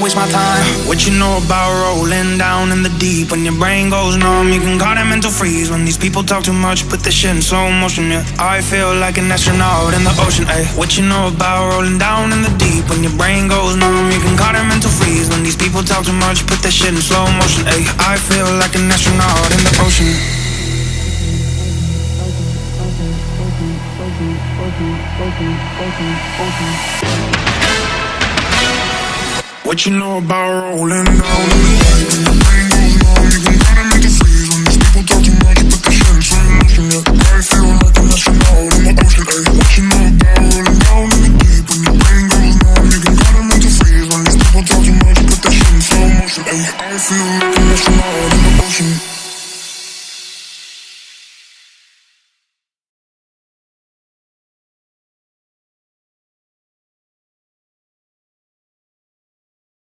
waste my time. What you know about rolling down in the deep? When your brain goes numb, you can call it mental freeze. When these people talk too much, put this shit in slow motion, yeah. I feel like an astronaut in the ocean, ayy. What you know about rolling down in the deep? When your brain goes numb, you can call it mental freeze. When these people talk too much, put this shit in slow motion, ayy. I feel like an astronaut in the ocean. What you know about rolling down in the deep? When your brain goes numb, you can call it mental freeze. When these people talk too much, put this shit in slow motion, yeah. I feel like an astronaut in the ocean, ayy. What you know about rolling down in the deep? When your brain goes numb, you can call it mental freeze. When these people talk too much, put this shit in slow motion, ayy. I feel